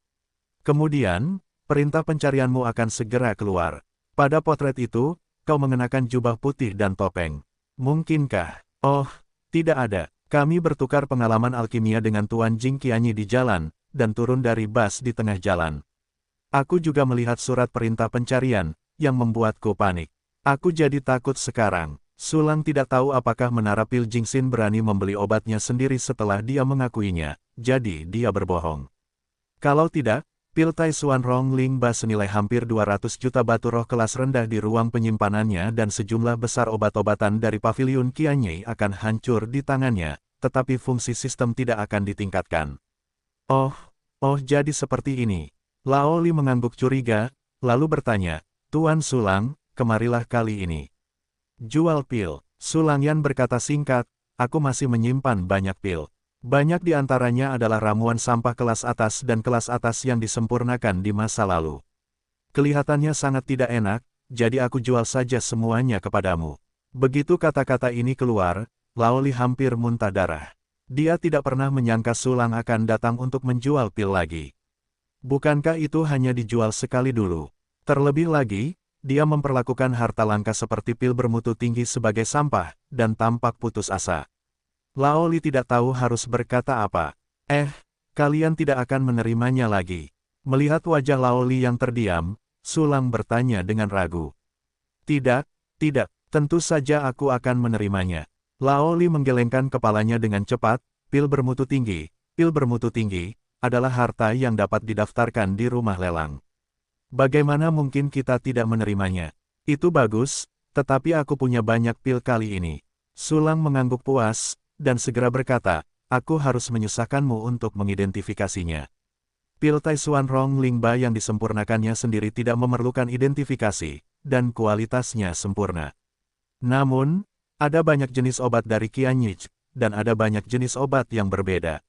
Kemudian, perintah pencarianmu akan segera keluar. Pada potret itu, kau mengenakan jubah putih dan topeng. Mungkinkah? Oh, tidak ada. Kami bertukar pengalaman alkimia dengan Tuan Jing Qian Yi di jalan, dan turun dari bus di tengah jalan. Aku juga melihat surat perintah pencarian, yang membuatku panik. Aku jadi takut sekarang. Sulang tidak tahu apakah Menara Pil Jingxin berani membeli obatnya sendiri setelah dia mengakuinya, jadi dia berbohong. Kalau tidak, pil Taisuan Rong Ling Ba senilai hampir 200 juta batu roh kelas rendah di ruang penyimpanannya dan sejumlah besar obat-obatan dari paviliun Qian Yi akan hancur di tangannya, tetapi fungsi sistem tidak akan ditingkatkan. Oh, jadi seperti ini. Lao Li mengangguk curiga, lalu bertanya, Tuan Sulang, kemarilah kali ini. Jual pil. Sulang Yan berkata singkat, aku masih menyimpan banyak pil. Banyak di antaranya adalah ramuan sampah kelas atas dan kelas atas yang disempurnakan di masa lalu. Kelihatannya sangat tidak enak, jadi aku jual saja semuanya kepadamu. Begitu kata-kata ini keluar, Lao Li hampir muntah darah. Dia tidak pernah menyangka Sulang akan datang untuk menjual pil lagi. Bukankah itu hanya dijual sekali dulu? Terlebih lagi, dia memperlakukan harta langka seperti pil bermutu tinggi sebagai sampah, dan tampak putus asa. Lao Li tidak tahu harus berkata apa. Kalian tidak akan menerimanya lagi. Melihat wajah Lao Li yang terdiam, Sulang bertanya dengan ragu. Tidak, tentu saja aku akan menerimanya. Lao Li menggelengkan kepalanya dengan cepat, pil bermutu tinggi, adalah harta yang dapat didaftarkan di rumah lelang. Bagaimana mungkin kita tidak menerimanya? Itu bagus, tetapi aku punya banyak pil kali ini. Sulang mengangguk puas, dan segera berkata, aku harus menyusahkanmu untuk mengidentifikasinya. Pil Taisuan Rong Ling Ba yang disempurnakannya sendiri tidak memerlukan identifikasi, dan kualitasnya sempurna. Namun, ada banyak jenis obat dari Qian Yi, dan ada banyak jenis obat yang berbeda.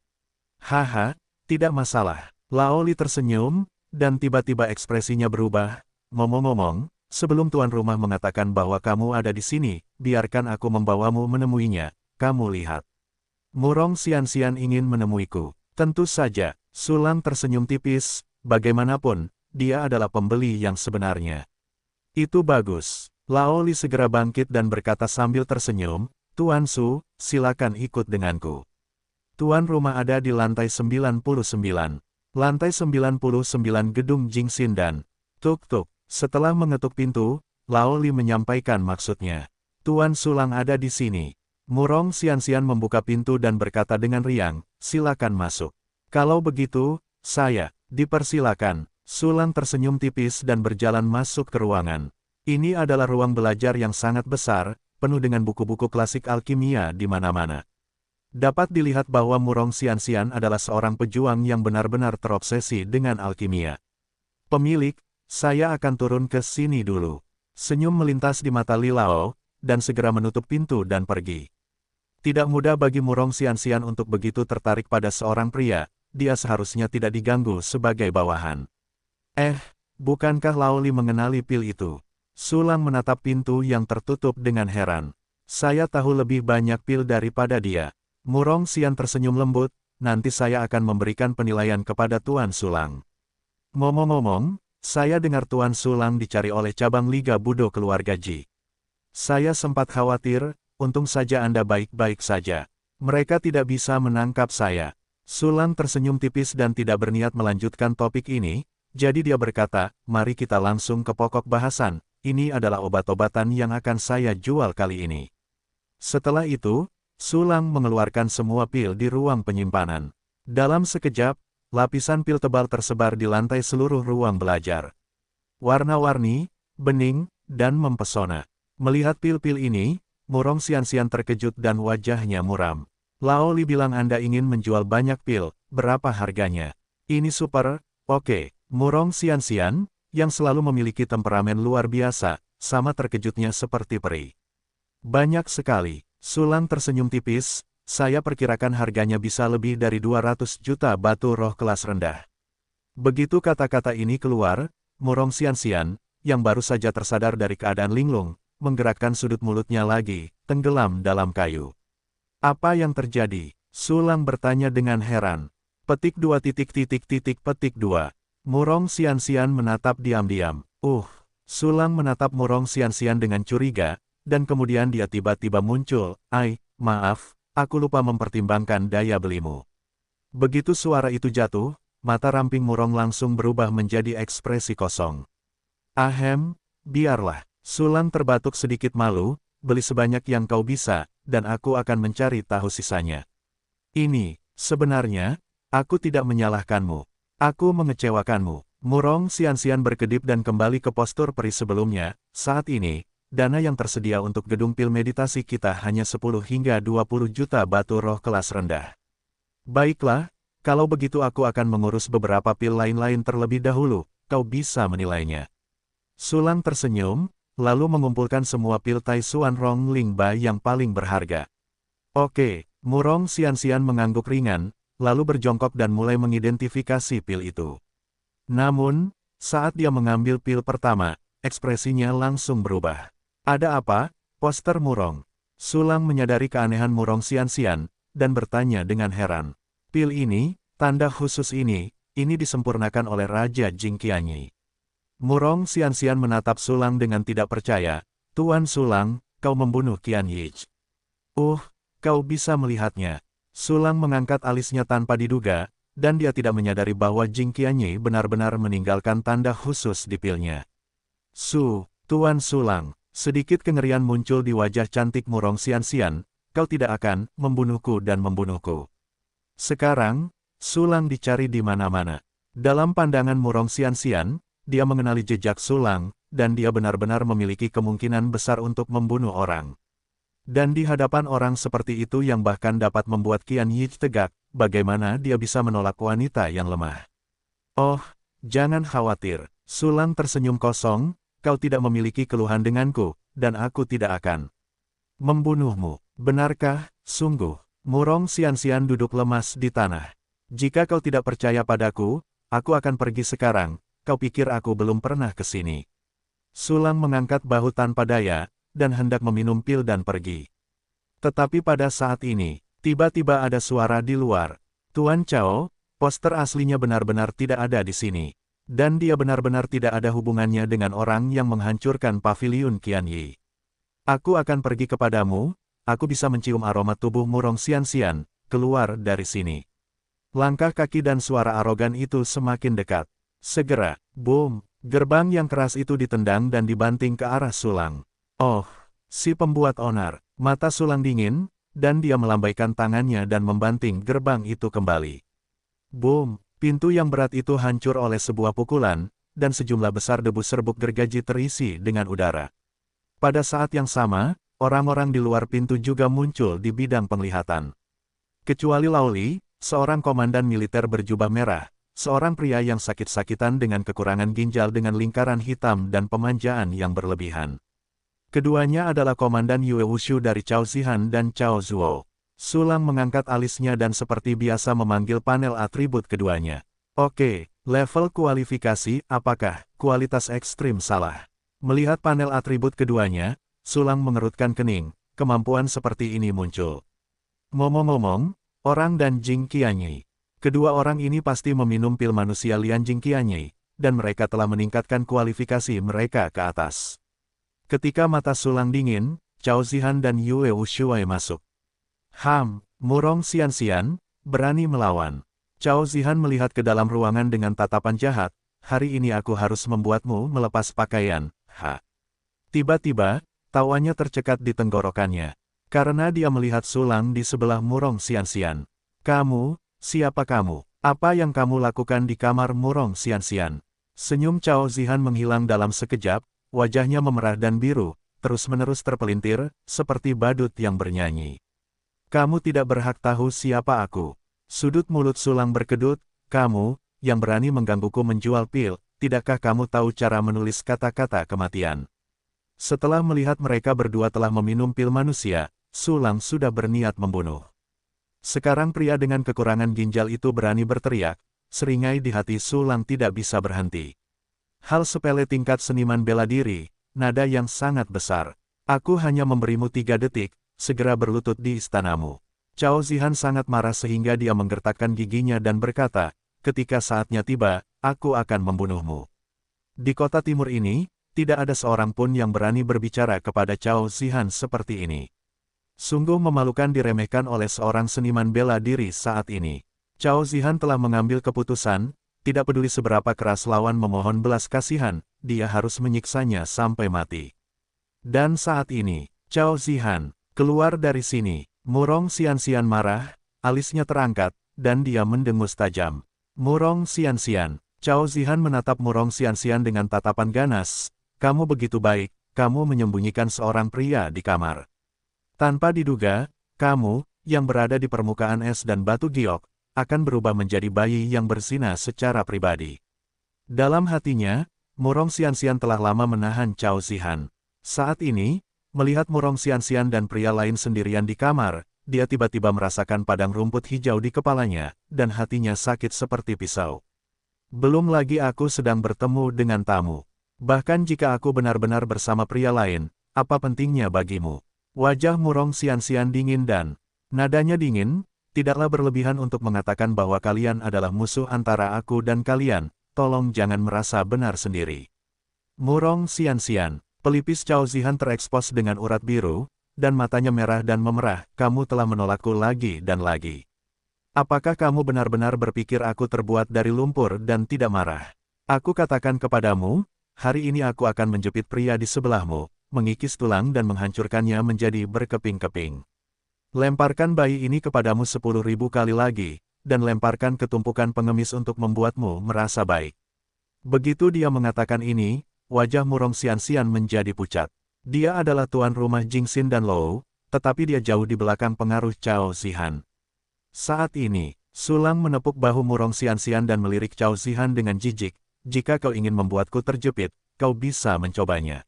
Haha, tidak masalah. Lao Li tersenyum, dan tiba-tiba ekspresinya berubah. Ngomong-ngomong, sebelum tuan rumah mengatakan bahwa kamu ada di sini, biarkan aku membawamu menemuinya. Kamu lihat. Murong Xianxian ingin menemuiku. Tentu saja, Sulang tersenyum tipis, bagaimanapun, dia adalah pembeli yang sebenarnya. Itu bagus. Lao Li segera bangkit dan berkata sambil tersenyum, Tuan Su, silakan ikut denganku. Tuan rumah ada di lantai 99. Lantai 99 gedung Jingxin dan tuk-tuk. Setelah mengetuk pintu, Lao Li menyampaikan maksudnya. Tuan Sulang ada di sini. Murong Xianxian membuka pintu dan berkata dengan riang, silakan masuk. Kalau begitu, saya, dipersilakan. Sulang tersenyum tipis dan berjalan masuk ke ruangan. Ini adalah ruang belajar yang sangat besar, penuh dengan buku-buku klasik alkimia di mana-mana. Dapat dilihat bahwa Murong Xianxian adalah seorang pejuang yang benar-benar terobsesi dengan alkimia. Pemilik, saya akan turun ke sini dulu. Senyum melintas di mata Li Lao, dan segera menutup pintu dan pergi. Tidak mudah bagi Murong Xianxian untuk begitu tertarik pada seorang pria, dia seharusnya tidak diganggu sebagai bawahan. Bukankah Lao Li mengenali pil itu? Sulang menatap pintu yang tertutup dengan heran. Saya tahu lebih banyak pil daripada dia. Murong Xian tersenyum lembut, nanti saya akan memberikan penilaian kepada Tuan Sulang. Ngomong-ngomong, saya dengar Tuan Sulang dicari oleh cabang Liga Budo keluarga Ji. Saya sempat khawatir, untung saja Anda baik-baik saja. Mereka tidak bisa menangkap saya. Sulang tersenyum tipis dan tidak berniat melanjutkan topik ini, jadi dia berkata, mari kita langsung ke pokok bahasan, ini adalah obat-obatan yang akan saya jual kali ini. Setelah itu, Sulang mengeluarkan semua pil di ruang penyimpanan. Dalam sekejap, lapisan pil tebal tersebar di lantai seluruh ruang belajar. Warna-warni, bening, dan mempesona. Melihat pil-pil ini, Murong Xianxian terkejut dan wajahnya muram. Lao Li bilang Anda ingin menjual banyak pil, berapa harganya? Ini super, oke. Murong Xianxian, yang selalu memiliki temperamen luar biasa, sama terkejutnya seperti peri. Banyak sekali. Sulang tersenyum tipis, saya perkirakan harganya bisa lebih dari 200 juta batu roh kelas rendah. Begitu kata-kata ini keluar, Murong Xianxian, yang baru saja tersadar dari keadaan linglung, menggerakkan sudut mulutnya lagi, tenggelam dalam kayu. Apa yang terjadi? Sulang bertanya dengan heran. Petik 2 petik 2. Murong Xianxian menatap diam-diam. Sulang menatap Murong Xianxian dengan curiga, dan kemudian dia tiba-tiba muncul, maaf, aku lupa mempertimbangkan daya belimu. Begitu suara itu jatuh, mata ramping Murong langsung berubah menjadi ekspresi kosong. Biarlah. Sulang terbatuk sedikit malu, beli sebanyak yang kau bisa, dan aku akan mencari tahu sisanya. Ini, sebenarnya, aku tidak menyalahkanmu. Aku mengecewakanmu. Murong Xianxian berkedip dan kembali ke postur peri sebelumnya. Saat ini, dana yang tersedia untuk gedung pil meditasi kita hanya 10 hingga 20 juta batu roh kelas rendah. Baiklah, kalau begitu aku akan mengurus beberapa pil lain-lain terlebih dahulu, kau bisa menilainya. Sulang tersenyum, lalu mengumpulkan semua pil Tai Suan Rong Lingba yang paling berharga. Oke, Murong Xianxian mengangguk ringan, lalu berjongkok dan mulai mengidentifikasi pil itu. Namun, saat dia mengambil pil pertama, ekspresinya langsung berubah. Ada apa? Poster Murong. Sulang menyadari keanehan Murong Xianxian, dan bertanya dengan heran. Pil ini, tanda khusus ini disempurnakan oleh Raja Jing Qianyi. Murong Xianxian menatap Sulang dengan tidak percaya. Tuan Sulang, kau membunuh Qianyi. Kau bisa melihatnya. Sulang mengangkat alisnya tanpa diduga, dan dia tidak menyadari bahwa Jing Qianyi benar-benar meninggalkan tanda khusus di pilnya. Tuan Sulang. Sedikit kengerian muncul di wajah cantik Murong Xianxian, kau tidak akan membunuhku dan membunuhku. Sekarang, Sulang dicari di mana-mana. Dalam pandangan Murong Xianxian, dia mengenali jejak Sulang, dan dia benar-benar memiliki kemungkinan besar untuk membunuh orang. Dan di hadapan orang seperti itu yang bahkan dapat membuat Qianyi tegak, bagaimana dia bisa menolak wanita yang lemah? Jangan khawatir. Sulang tersenyum kosong. Kau tidak memiliki keluhan denganku, dan aku tidak akan membunuhmu. Benarkah? Sungguh. Murong Xianxian duduk lemas di tanah. Jika kau tidak percaya padaku, aku akan pergi sekarang, kau pikir aku belum pernah ke sini? Sulang mengangkat bahu tanpa daya, dan hendak meminum pil dan pergi. Tetapi pada saat ini, tiba-tiba ada suara di luar. Tuan Chao, poster aslinya benar-benar tidak ada di sini. Dan dia benar-benar tidak ada hubungannya dengan orang yang menghancurkan paviliun Qianyi. Aku akan pergi kepadamu, aku bisa mencium aroma tubuh Murong Xianxian, keluar dari sini. Langkah kaki dan suara arogan itu semakin dekat. Segera, boom, gerbang yang keras itu ditendang dan dibanting ke arah Sulang. Oh, si pembuat onar, mata Sulang dingin, dan dia melambaikan tangannya dan membanting gerbang itu kembali. Boom, pintu yang berat itu hancur oleh sebuah pukulan, dan sejumlah besar debu serbuk gergaji terisi dengan udara. Pada saat yang sama, orang-orang di luar pintu juga muncul di bidang penglihatan. Kecuali Laoli, seorang komandan militer berjubah merah, seorang pria yang sakit-sakitan dengan kekurangan ginjal dengan lingkaran hitam dan pemanjaan yang berlebihan. Keduanya adalah Komandan Yue Wushu dari Cao Zihan dan Cao Zuo. Sulang mengangkat alisnya dan seperti biasa memanggil panel atribut keduanya. Oke, level kualifikasi, apakah kualitas ekstrim salah? Melihat panel atribut keduanya, Sulang mengerutkan kening, kemampuan seperti ini muncul. Ngomong-ngomong, orang dan Jing Qianyi. Kedua orang ini pasti meminum pil manusia Lian Jing Qianyi, dan mereka telah meningkatkan kualifikasi mereka ke atas. Ketika mata Sulang dingin, Cao Zihan dan Yue Wushuai masuk. Murong Xianxian, berani melawan. Cao Zihan melihat ke dalam ruangan dengan tatapan jahat, hari ini aku harus membuatmu melepas pakaian, ha. Tiba-tiba, tawanya tercekat di tenggorokannya. Karena dia melihat Sulang di sebelah Murong Xianxian. Kamu, siapa kamu? Apa yang kamu lakukan di kamar Murong Xianxian? Senyum Cao Zihan menghilang dalam sekejap, wajahnya memerah dan biru, terus-menerus terpelintir, seperti badut yang bernyanyi. Kamu tidak berhak tahu siapa aku. Sudut mulut Sulang berkedut, kamu, yang berani menggangguku menjual pil, tidakkah kamu tahu cara menulis kata-kata kematian? Setelah melihat mereka berdua telah meminum pil manusia, Sulang sudah berniat membunuh. Sekarang pria dengan kekurangan ginjal itu berani berteriak, seringai di hati Sulang tidak bisa berhenti. Hal sepele tingkat seniman bela diri, nada yang sangat besar. Aku hanya memberimu 3 detik, segera berlutut di istanamu. Cao Zihan sangat marah sehingga dia menggertakkan giginya dan berkata, ketika saatnya tiba, aku akan membunuhmu. Di kota timur ini, tidak ada seorang pun yang berani berbicara kepada Cao Zihan seperti ini. Sungguh memalukan diremehkan oleh seorang seniman bela diri saat ini. Cao Zihan telah mengambil keputusan, tidak peduli seberapa keras lawan memohon belas kasihan, dia harus menyiksanya sampai mati. Dan saat ini, Cao Zihan keluar dari sini. Murong Xianxian marah, alisnya terangkat, dan dia mendengus tajam. Murong Xianxian. Cao Zihan menatap Murong Xianxian dengan tatapan ganas. Kamu begitu baik, kamu menyembunyikan seorang pria di kamar. Tanpa diduga, kamu, yang berada di permukaan es dan batu giok, akan berubah menjadi bayi yang berzina secara pribadi. Dalam hatinya, Murong Xianxian telah lama menahan Cao Zihan. Saat ini, melihat Murong Xianxian dan pria lain sendirian di kamar, dia tiba-tiba merasakan padang rumput hijau di kepalanya, dan hatinya sakit seperti pisau. Belum lagi aku sedang bertemu dengan tamu. Bahkan jika aku benar-benar bersama pria lain, apa pentingnya bagimu? Wajah Murong Xianxian dingin dan nadanya dingin. Tidaklah berlebihan untuk mengatakan bahwa kalian adalah musuh antara aku dan kalian, tolong jangan merasa benar sendiri. Murong Xianxian, pelipis Cao Zihan terekspos dengan urat biru, dan matanya merah dan memerah, kamu telah menolakku lagi dan lagi. Apakah kamu benar-benar berpikir aku terbuat dari lumpur dan tidak marah? Aku katakan kepadamu, hari ini aku akan menjepit pria di sebelahmu, mengikis tulang dan menghancurkannya menjadi berkeping-keping. Lemparkan bayi ini kepadamu 10.000 kali lagi, dan lemparkan ke tumpukan pengemis untuk membuatmu merasa baik. Begitu dia mengatakan ini, wajah Murong Xianxian menjadi pucat. Dia adalah tuan rumah Jingxin dan Lou, tetapi dia jauh di belakang pengaruh Cao Zihan. Saat ini, Sulang menepuk bahu Murong Xianxian dan melirik Cao Zihan dengan jijik, jika kau ingin membuatku terjepit, kau bisa mencobanya.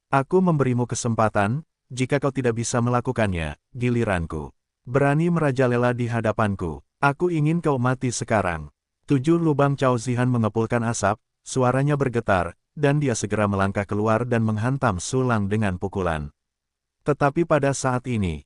Aku memberimu kesempatan. Jika kau tidak bisa melakukannya, giliranku. Berani merajalela di hadapanku. Aku ingin kau mati sekarang. 7 lubang Cao Zihan mengepulkan asap, suaranya bergetar, dan dia segera melangkah keluar dan menghantam Su Lang dengan pukulan. Tetapi pada saat ini,